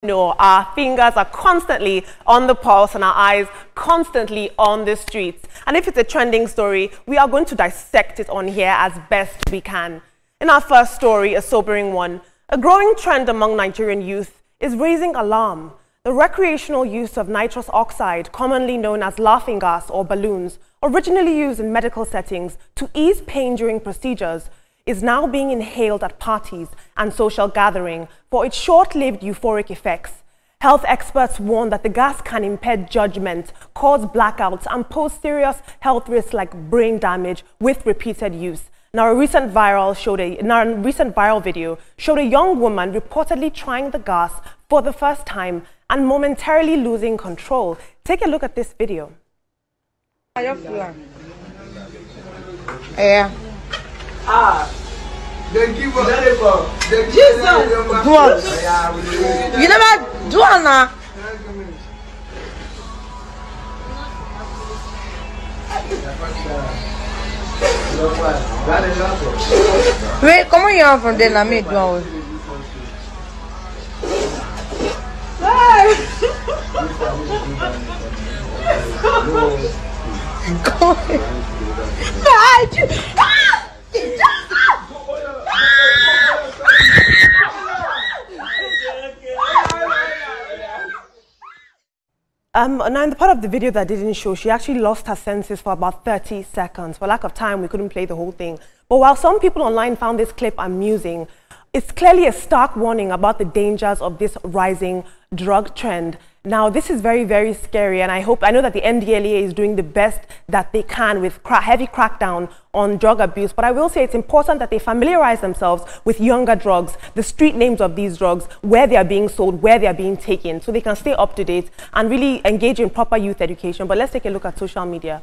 No, our fingers are constantly on the pulse and our eyes constantly on the streets. And if it's a trending story, we are going to dissect it on here as best we can. In our first story, a sobering one, a growing trend among Nigerian youth is raising alarm. The recreational use of nitrous oxide, commonly known as laughing gas or balloons, originally used in medical settings to ease pain during procedures, is now being inhaled at parties and social gathering for its short-lived euphoric effects. Health experts warn that the gas can impair judgment, cause blackouts, and pose serious health risks like brain damage with repeated use. Now, a recent viral video showed a young woman reportedly trying the gas for the first time and momentarily losing control. Take a look at this video. Yeah. They give us Jesus! Drugs. You never do it now. Wait, come on here from there, me do it. Come Now, in the part of the video that didn't show, she actually lost her senses for about 30 seconds. For lack of time, we couldn't play the whole thing. But while some people online found this clip amusing, it's clearly a stark warning about the dangers of this rising drug trend. Now, this is very, very scary, and I know that the NDLEA is doing the best that they can with heavy crackdown on drug abuse, but I will say it's important that they familiarize themselves with younger drugs, the street names of these drugs, where they are being sold, where they are being taken, so they can stay up to date and really engage in proper youth education. But let's take a look at social media.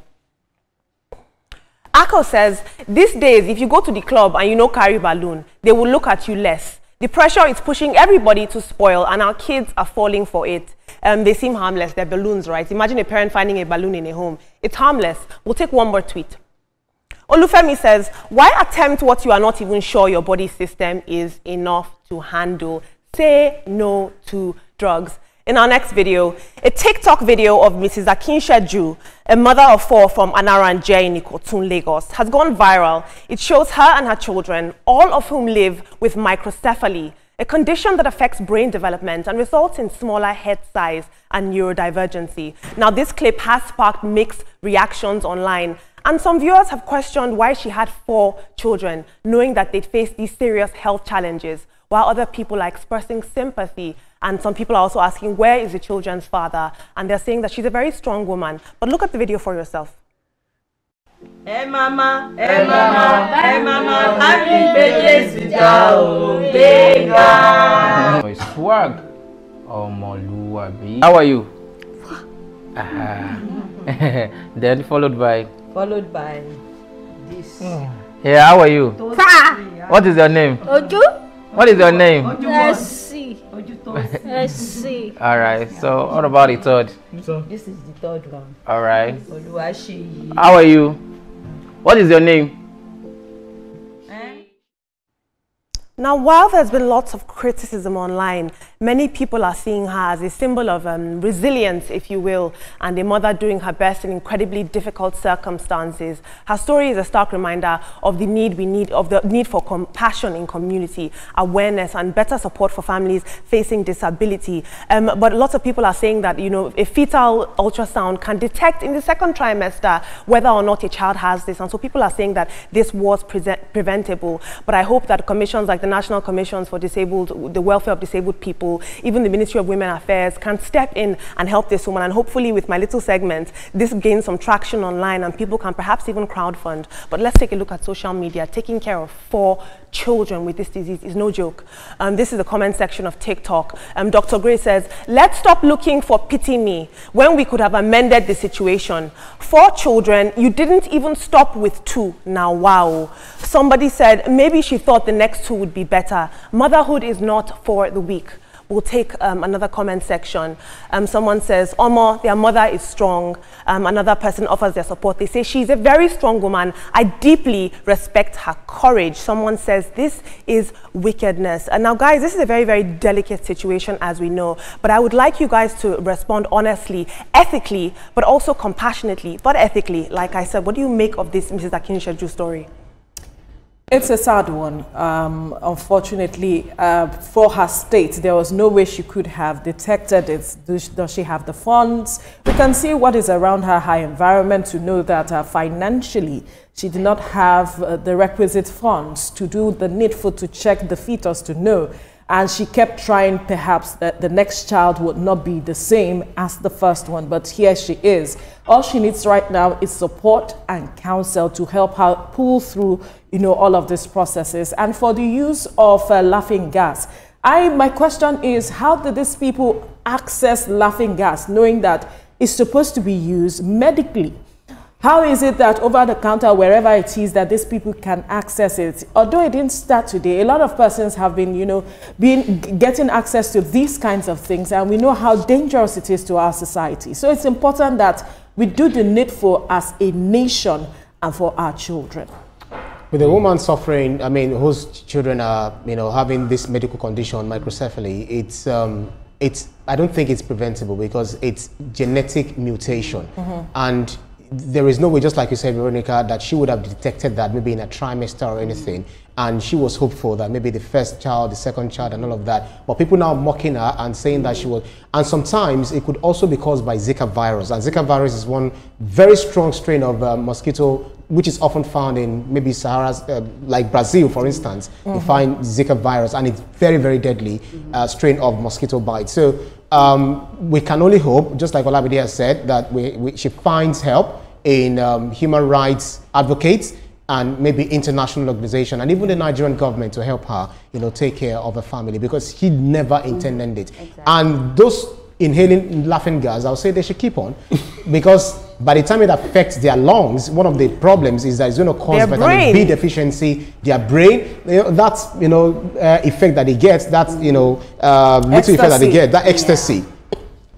Ako says, these days, if you go to the club and you know carry balloon, they will look at you less. The pressure is pushing everybody to spoil, and our kids are falling for it. They seem harmless. They're balloons, right? Imagine a parent finding a balloon in a home. It's harmless. We'll take one more tweet. Olufemi says, why attempt what you are not even sure your body system is enough to handle? Say no to drugs. In our next video, a TikTok video of Mrs. Akinsha Ju, a mother of 4 from Anaran in Ikotun, Lagos, has gone viral. It shows her and her children, all of whom live with microcephaly, a condition that affects brain development and results in smaller head size and neurodivergency. Now, this clip has sparked mixed reactions online, and some viewers have questioned why she had 4 children, knowing that they'd face these serious health challenges, while other people are expressing sympathy. And some people are also asking, where is the children's father? And they're saying that she's a very strong woman. But look at the video for yourself. Hey mama, hey mama, hey mama, happy birthday to you, swag. Oh, Moluabi. How are you? Then followed by this. Yeah, how are you? What is your name? Oju. What is your name? Let's see. Let's see. All right. So, what about the third? This is the third one. All right. Oluwaseyi. How are you? What is your name? Now, while there's been lots of criticism online, many people are seeing her as a symbol of resilience, if you will, and a mother doing her best in incredibly difficult circumstances. Her story is a stark reminder of the need for compassion in community, awareness, and better support for families facing disability. But lots of people are saying that, you know, a fetal ultrasound can detect in the 2nd trimester whether or not a child has this, and so people are saying that this was preventable. But I hope that commissions like the National Commissions for the Welfare of Disabled People, even the Ministry of Women Affairs, can step in and help this woman. And hopefully with my little segment, this gains some traction online and people can perhaps even crowdfund. But let's take a look at social media. Taking care of 4 children with this disease is no joke. This is the comment section of TikTok. Dr. Gray says, let's stop looking for pity me when we could have amended the situation. 4 children, you didn't even stop with 2. Now, wow. Somebody said, maybe she thought the next 2 would be better. Motherhood is not for the weak. We'll take another comment section. Someone says, Omo, their mother is strong. Another person offers their support. They say, she's a very strong woman. I deeply respect her courage. Someone says, this is wickedness. And now, guys, this is a very, very delicate situation, as we know. But I would like you guys to respond honestly, ethically, but also compassionately, but ethically. Like I said, what do you make of this Mrs. Akinsheju's story? It's a sad one. Unfortunately, for her state, there was no way she could have detected it. Does she have the funds? We can see what is around her environment to know that financially, she did not have the requisite funds to do the needful to check the fetus to know. And she kept trying perhaps that the next child would not be the same as the first one, but here she is. All she needs right now is support and counsel to help her pull through, all of these processes. And for the use of laughing gas, my question is, how did these people access laughing gas, knowing that it's supposed to be used medically? How is it that over the counter, wherever it is, that these people can access it? Although it didn't start today, a lot of persons have been, getting access to these kinds of things, and we know how dangerous it is to our society. So it's important that we do the needful as a nation and for our children. With a woman suffering, whose children are, having this medical condition, microcephaly, I don't think it's preventable because it's genetic mutation. And there is no way, just like you said, Veronica, that she would have detected that maybe in a trimester or anything. And she was hopeful that maybe the first child, the second child, and all of that. But people now mocking her and saying that she was. And sometimes it could also be caused by Zika virus. And Zika virus is one very strong strain of mosquito, which is often found in maybe Sahara's, like Brazil, for instance. You find Zika virus, and it's very, very deadly strain of mosquito bite. So we can only hope, just like Olabide has said, that she finds help in human rights advocates and maybe international organization and even the Nigerian government to help her, take care of her family, because he never intended it. Exactly. And those inhaling laughing gas, I'll say they should keep on, because by the time it affects their lungs, one of the problems is that it's going to cause vitamin B deficiency, their brain, that's, effect that they get, that's, little effect that they get, that ecstasy. Yeah.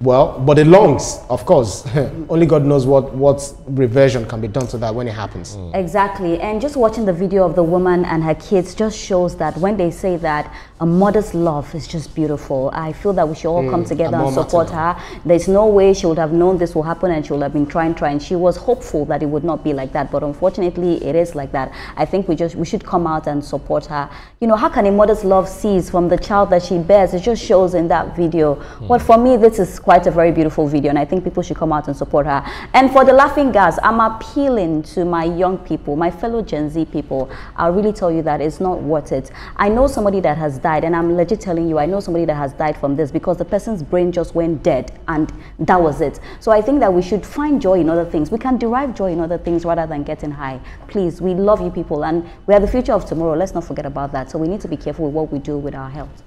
Well, but the lungs, of course, only God knows what reversion can be done to that when it happens. Exactly. And just watching the video of the woman and her kids just shows that when they say that a mother's love is just beautiful, I feel that we should all come together and support her. There's no way she would have known this will happen, and she would have been trying. She was hopeful that it would not be like that, but unfortunately it is like that. I think we should come out and support her. How can a mother's love cease from the child that she bears? It just shows in that video. But for me, this is quite a very beautiful video, and I think people should come out and support her. And for the laughing gas, I'm appealing to my young people, my fellow Gen Z people. I'll really tell you that it's not worth it. I know somebody that has died, and I'm legit telling you, I know somebody that has died from this because the person's brain just went dead, and that was it. So I think that we should find joy in other things. We can derive joy in other things rather than getting high. Please, we love you people, and we are the future of tomorrow. Let's not forget about that. So we need to be careful with what we do with our health.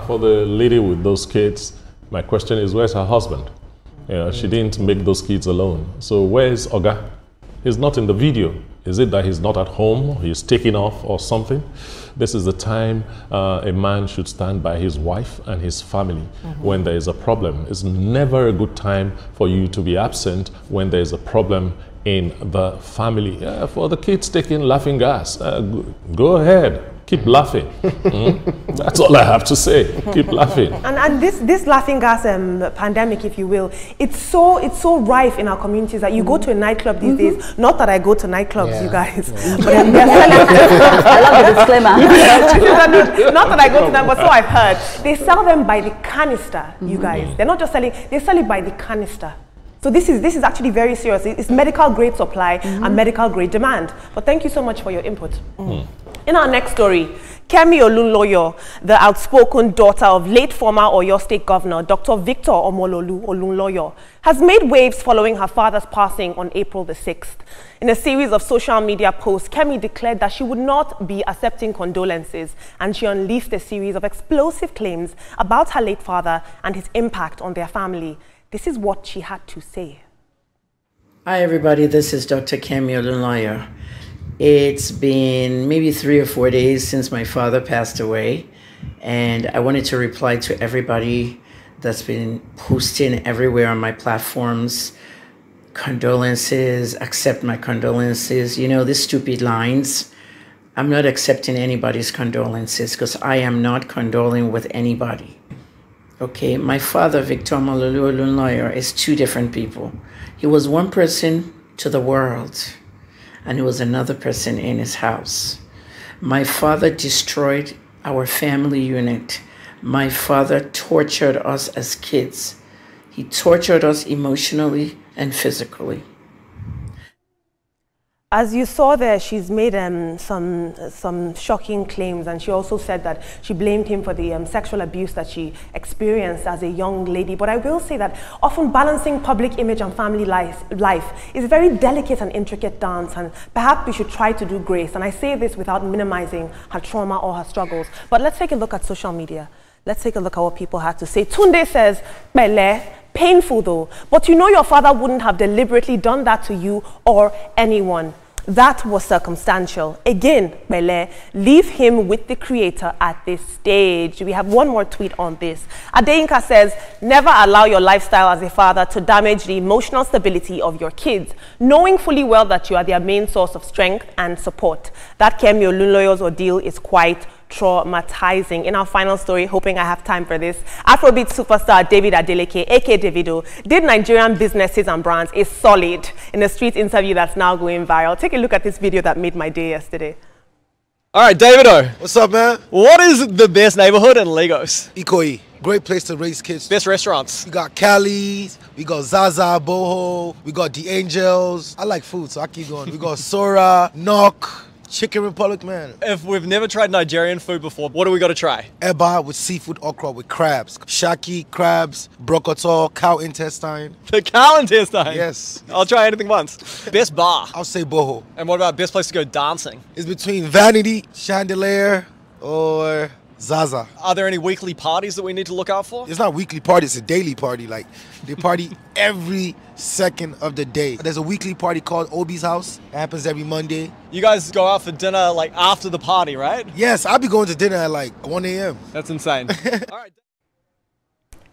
For the lady with those kids, my question is, where's her husband? She didn't make those kids alone. So where's Oga? He's not in the video. Is it that he's not at home, he's taking off or something? This is the time a man should stand by his wife and his family when there is a problem. It's never a good time for you to be absent when there is a problem in the family. For the kids taking laughing gas, go ahead. Keep laughing. That's all I have to say. Keep laughing. And this laughing gas pandemic, if you will, it's so rife in our communities that you go to a nightclub these days. Not that I go to nightclubs, you guys, but they're selling. I love the disclaimer. Not that I go to them, but so I've heard. They sell them by the canister, you guys. They're not just selling; they sell it by the canister. So this is actually very serious. It's medical grade supply and medical grade demand. But thank you so much for your input. In our next story, Kemi Olunloyo, the outspoken daughter of late former Oyo State Governor Dr. Victor Omololu Olunloyo, has made waves following her father's passing on April the 6th. In a series of social media posts, Kemi declared that she would not be accepting condolences, and she unleashed a series of explosive claims about her late father and his impact on their family. This is what she had to say. Hi everybody, this is Dr. Kemi Olunloyo. It's been maybe 3 or 4 days since my father passed away. And I wanted to reply to everybody that's been posting everywhere on my platforms. Condolences, accept my condolences. You know, these stupid lines. I'm not accepting anybody's condolences because I am not condoling with anybody. Okay, my father, Victor Malulu Olunloyo, is two different people. He was one person to the world, and he was another person in his house. My father destroyed our family unit. My father tortured us as kids. He tortured us emotionally and physically. As you saw there, she's made some shocking claims, and she also said that she blamed him for the sexual abuse that she experienced as a young lady. But I will say that often balancing public image and family life is a very delicate and intricate dance, and perhaps we should try to do grace. And I say this without minimizing her trauma or her struggles. But let's take a look at social media. Let's take a look at what people had to say. Tunde says, Bele, painful though, but you know your father wouldn't have deliberately done that to you or anyone. That was circumstantial. Again, Bele, leave him with the creator at this stage. We have one more tweet on this. Adeyinka says, never allow your lifestyle as a father to damage the emotional stability of your kids, knowing fully well that you are their main source of strength and support. That Kemi Olunloyo's ordeal is quite traumatizing. In our final story, hoping I have time for this, Afrobeat superstar David Adeleke, aka Davido, did Nigerian businesses and brands a solid in a street interview that's now going viral. Take a look at this video that made my day yesterday. All right, Davido. What's up, man? What is the best neighborhood in Lagos? Ikoyi. Great place to raise kids. Best restaurants? We got Cali's, we got Zaza, Boho, we got The Angels. I like food, so I keep going. We got Sora, Knock, Chicken Republic, man. If we've never tried Nigerian food before, what do we got to try? Eba with seafood okra with crabs. Shaki, crabs, brokoto, cow intestine. The cow intestine? Yes. I'll try anything once. Best bar? I'll say Boho. And what about best place to go dancing? It's between Vanity, Chandelier, or Zaza. Are there any weekly parties that we need to look out for? It's not weekly party, it's a daily party. Like, they party every second of the day. There's a weekly party called Obi's House. It happens every Monday. You guys go out for dinner like after the party, right? Yes, I'll be going to dinner at like 1 a.m. That's insane. All right.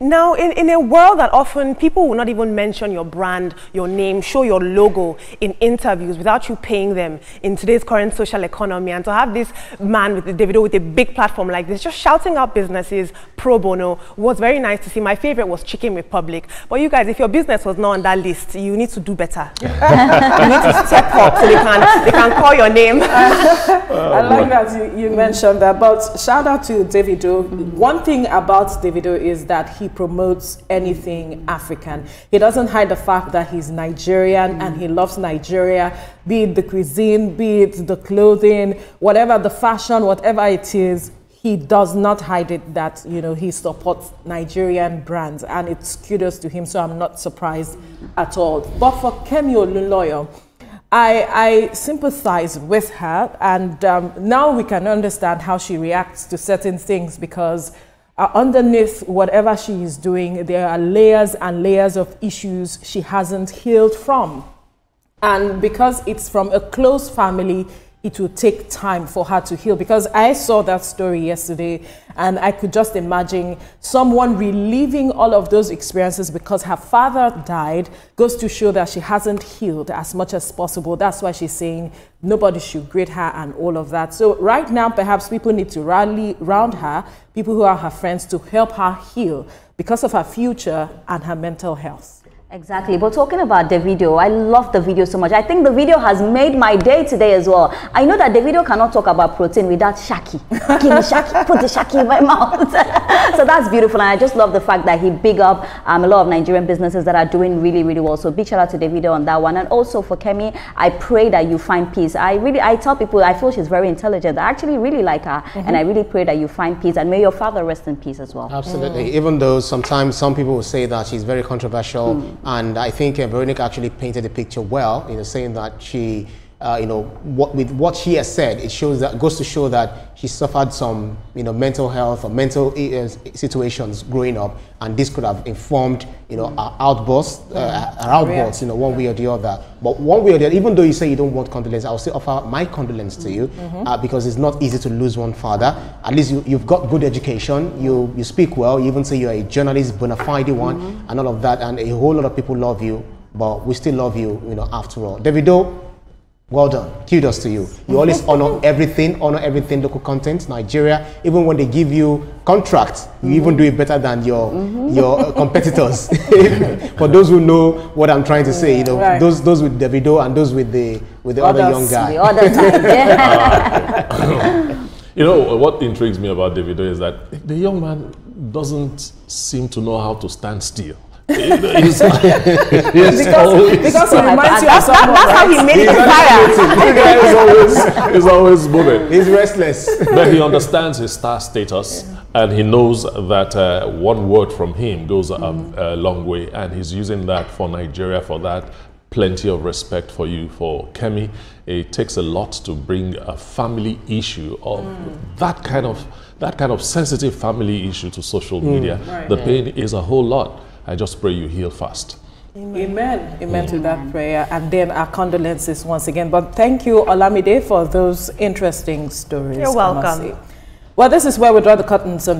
Now, in a world that often people will not even mention your brand, your name, show your logo in interviews without you paying them in today's current social economy, and to have this man with Davido with a big platform like this, just shouting out businesses pro bono, was very nice to see. My favorite was Chicken Republic. But you guys, if your business was not on that list, you need to do better. You need to step up so they can call your name. I like that you mentioned that, but shout out to Davido. One thing about Davido is that he promotes anything African. He doesn't hide the fact that he's Nigerian and he loves Nigeria, be it the cuisine, be it the clothing, whatever the fashion, whatever it is. He does not hide it that, you know, he supports Nigerian brands, and it's kudos to him, so I'm not surprised at all. But for Kemi Olunloyo, I sympathize with her, and now we can understand how she reacts to certain things, because underneath whatever she is doing, there are layers and layers of issues she hasn't healed from. And because it's from a close family, it will take time for her to heal. Because I saw that story yesterday, and I could just imagine someone reliving all of those experiences because her father died. Goes to show that she hasn't healed as much as possible. That's why she's saying nobody should grade her and all of that. So right now, perhaps people need to rally around her, people who are her friends, to help her heal because of her future and her mental health. Exactly. But talking about the video, I love the video so much. I think the video has made my day today as well. I know that the video cannot talk about protein without shaki. Give me shaki, put the shaki in my mouth. So that's beautiful. And I just love the fact that he big up a lot of Nigerian businesses that are doing really, really well. So big shout out to the video on that one. And also for Kemi, I pray that you find peace. I tell people, I feel she's very intelligent. I actually really like her. And I really pray that you find peace. And may your father rest in peace as well. Absolutely. Even though sometimes some people will say that she's very controversial. And I think Veronica actually painted the picture well, saying that she you know, with what she has said, it goes to show that she suffered some, you know, mental health or mental situations growing up, and this could have informed, you know, her outbursts, you know, one way or the other. But one way or the other, even though you say you don't want condolence, I'll still offer my condolence to you, because it's not easy to lose one father. At least you've got good education, you speak well, you even say you're a journalist, bona fide one, and all of that, and a whole lot of people love you, but we still love you, you know, after all. Davido, well done. Kudos to you. You always honor everything local content, Nigeria. Even when they give you contracts, you even do it better than your competitors. For those who know what I'm trying to say, you know, those with Davido and those with the other young guy. The other type, You know, what intrigues me about Davido is that the young man doesn't seem to know how to stand still. Because he reminds you of someone. That's how he made the fire. He's always moving. He's restless. But he understands his star status, and he knows that one word from him goes a long way, and he's using that for Nigeria, for that. Plenty of respect for you, for Kemi. It takes a lot to bring a family issue of that kind of sensitive family issue to social media. The pain is a whole lot. I just pray you heal fast. Amen. Amen to that prayer. And then our condolences once again. But thank you, Olamide, for those interesting stories. You're welcome. Well, this is where we draw the curtains on